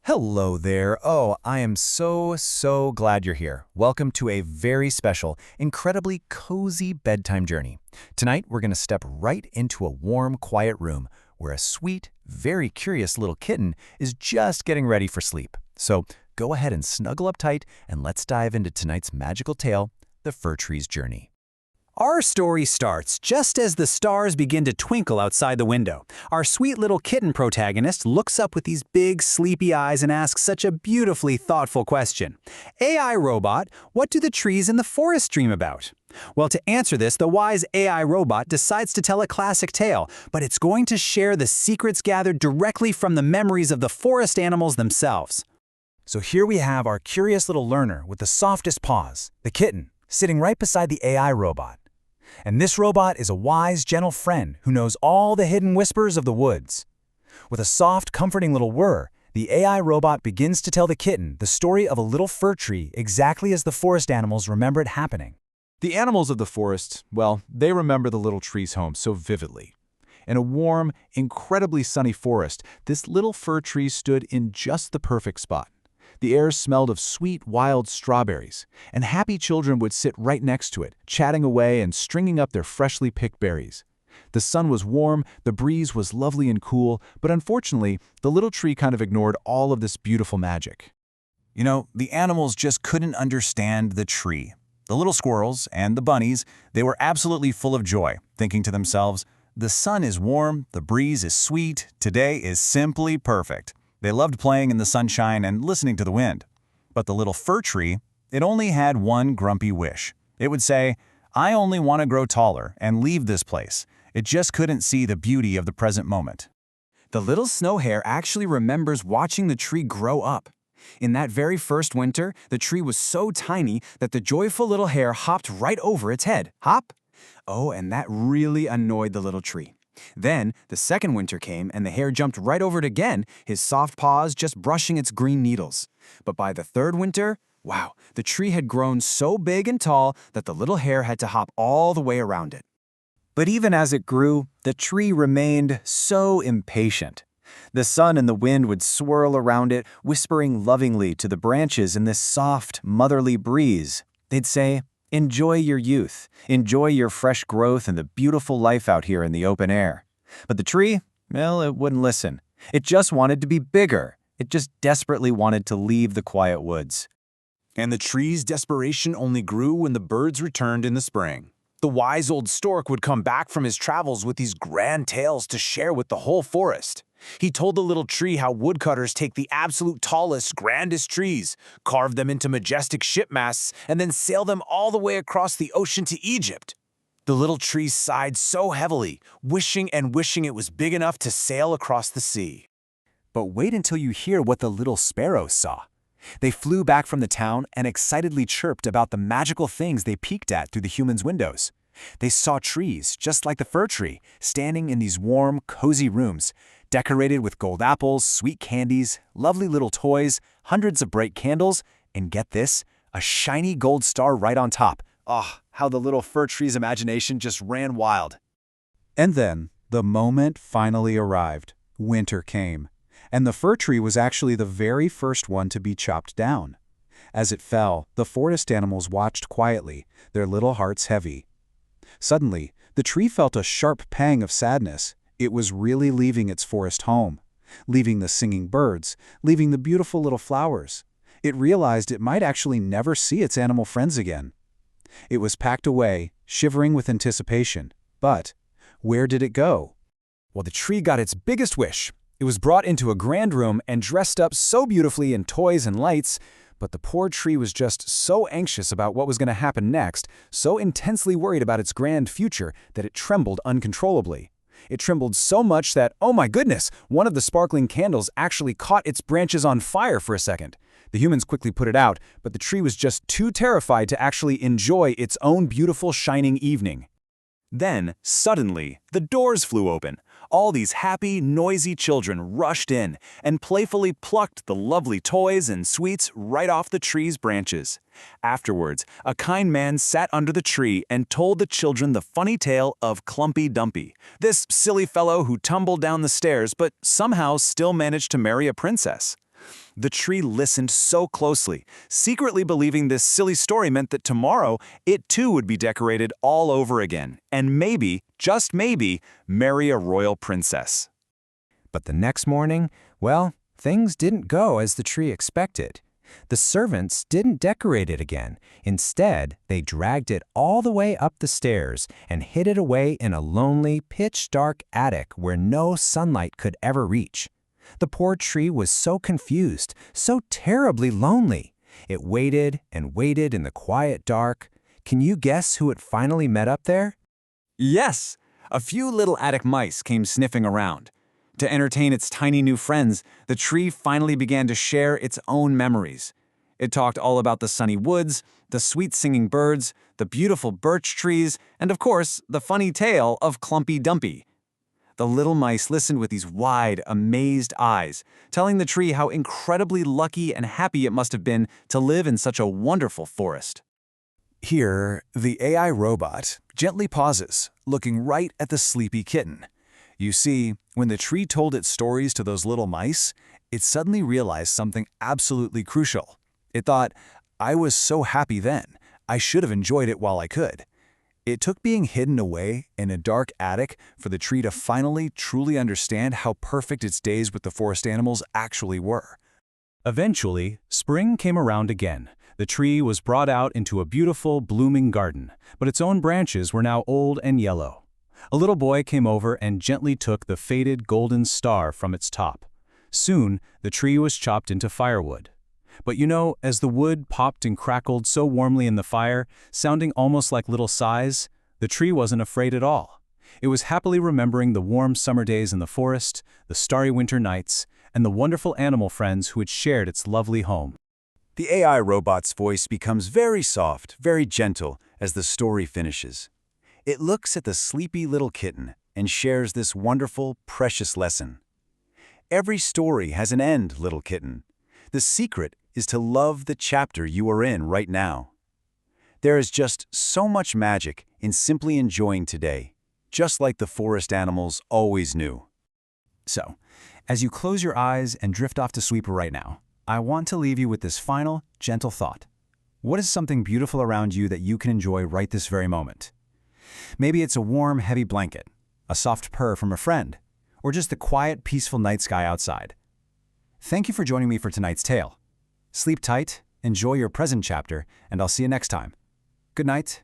Hello there. Oh, I am so glad you're here. Welcome to a very special, incredibly cozy bedtime journey. Tonight, we're going to step right into a warm, quiet room where a sweet, very curious little kitten is just getting ready for sleep. So go ahead and snuggle up tight and let's dive into tonight's magical tale, The Fir Tree's Journey. Our story starts just as the stars begin to twinkle outside the window. Our sweet little kitten protagonist looks up with these big, sleepy eyes and asks such a beautifully thoughtful question. AI robot, what do the trees in the forest dream about? Well, to answer this, the wise AI robot decides to tell a classic tale, but it's going to share the secrets gathered directly from the memories of the forest animals themselves. So here we have our curious little learner with the softest paws, the kitten, sitting right beside the AI robot. And this robot is a wise, gentle friend who knows all the hidden whispers of the woods. With a soft, comforting little whir, the AI robot begins to tell the kitten the story of a little fir tree exactly as the forest animals remember it happening. The animals of the forest, well, they remember the little tree's home so vividly. In a warm, incredibly sunny forest, this little fir tree stood in just the perfect spot. The air smelled of sweet, wild strawberries, and happy children would sit right next to it, chatting away and stringing up their freshly picked berries. The sun was warm, the breeze was lovely and cool, but unfortunately, the little tree kind of ignored all of this beautiful magic. You know, the animals just couldn't understand the tree. The little squirrels and the bunnies, they were absolutely full of joy, thinking to themselves, "The sun is warm, the breeze is sweet, today is simply perfect." They loved playing in the sunshine and listening to the wind. But the little fir tree, it only had one grumpy wish. It would say, "I only want to grow taller and leave this place." It just couldn't see the beauty of the present moment. The little snow hare actually remembers watching the tree grow up. In that very first winter, the tree was so tiny that the joyful little hare hopped right over its head. Hop! Oh, and that really annoyed the little tree. Then, the second winter came and the hare jumped right over it again, his soft paws just brushing its green needles. But by the third winter, wow, the tree had grown so big and tall that the little hare had to hop all the way around it. But even as it grew, the tree remained so impatient. The sun and the wind would swirl around it, whispering lovingly to the branches in this soft, motherly breeze. They'd say, "Enjoy your youth, enjoy your fresh growth and the beautiful life out here in the open air." But the tree, well, it wouldn't listen. It just wanted to be bigger. It just desperately wanted to leave the quiet woods. And the tree's desperation only grew when the birds returned in the spring. The wise old stork would come back from his travels with these grand tales to share with the whole forest. He told the little tree how woodcutters take the absolute tallest, grandest trees, carve them into majestic ship masts, and then sail them all the way across the ocean to Egypt. The little tree sighed so heavily, wishing and wishing it was big enough to sail across the sea. But wait until you hear what the little sparrows saw. They flew back from the town and excitedly chirped about the magical things they peeked at through the humans' windows. They saw trees, just like the fir tree, standing in these warm, cozy rooms, decorated with gold apples, sweet candies, lovely little toys, hundreds of bright candles, and get this, a shiny gold star right on top. Oh, how the little fir tree's imagination just ran wild. And then, the moment finally arrived. Winter came. And the fir tree was actually the very first one to be chopped down. As it fell, the forest animals watched quietly, their little hearts heavy. Suddenly, the tree felt a sharp pang of sadness. It was really leaving its forest home, leaving the singing birds, leaving the beautiful little flowers. It realized it might actually never see its animal friends again. It was packed away, shivering with anticipation. But where did it go? Well, the tree got its biggest wish. It was brought into a grand room and dressed up so beautifully in toys and lights, but the poor tree was just so anxious about what was going to happen next, so intensely worried about its grand future, that it trembled uncontrollably. It trembled so much that, oh my goodness, one of the sparkling candles actually caught its branches on fire for a second. The humans quickly put it out, but the tree was just too terrified to actually enjoy its own beautiful shining evening. Then, suddenly, the doors flew open. All these happy, noisy children rushed in and playfully plucked the lovely toys and sweets right off the tree's branches. Afterwards, a kind man sat under the tree and told the children the funny tale of Clumpy Dumpy, this silly fellow who tumbled down the stairs but somehow still managed to marry a princess. The tree listened so closely, secretly believing this silly story meant that tomorrow it too would be decorated all over again, and maybe, just maybe, marry a royal princess. But the next morning, well, things didn't go as the tree expected. The servants didn't decorate it again. Instead, they dragged it all the way up the stairs and hid it away in a lonely, pitch-dark attic where no sunlight could ever reach. The poor tree was so confused, so terribly lonely. It waited and waited in the quiet dark. Can you guess who it finally met up there? Yes, a few little attic mice came sniffing around. To entertain its tiny new friends, the tree finally began to share its own memories. It talked all about the sunny woods, the sweet singing birds, the beautiful birch trees, and of course, the funny tale of Clumpy Dumpy. The little mice listened with these wide, amazed eyes, telling the tree how incredibly lucky and happy it must have been to live in such a wonderful forest. Here, the AI robot gently pauses, looking right at the sleepy kitten. You see, when the tree told its stories to those little mice, it suddenly realized something absolutely crucial. It thought, I was so happy then, I should have enjoyed it while I could. It took being hidden away in a dark attic for the tree to finally truly understand how perfect its days with the forest animals actually were. Eventually, spring came around again. The tree was brought out into a beautiful, blooming garden, but its own branches were now old and yellow. A little boy came over and gently took the faded golden star from its top. Soon, the tree was chopped into firewood. But you know, as the wood popped and crackled so warmly in the fire, sounding almost like little sighs, the tree wasn't afraid at all. It was happily remembering the warm summer days in the forest, the starry winter nights, and the wonderful animal friends who had shared its lovely home. The AI robot's voice becomes very soft, very gentle as the story finishes. It looks at the sleepy little kitten and shares this wonderful, precious lesson. Every story has an end, little kitten. The secret is to love the chapter you are in right now. There is just so much magic in simply enjoying today, just like the forest animals always knew. So, as you close your eyes and drift off to sleep right now, I want to leave you with this final, gentle thought. What is something beautiful around you that you can enjoy right this very moment? Maybe it's a warm, heavy blanket, a soft purr from a friend, or just the quiet, peaceful night sky outside. Thank you for joining me for tonight's tale. Sleep tight, enjoy your present chapter, and I'll see you next time. Good night,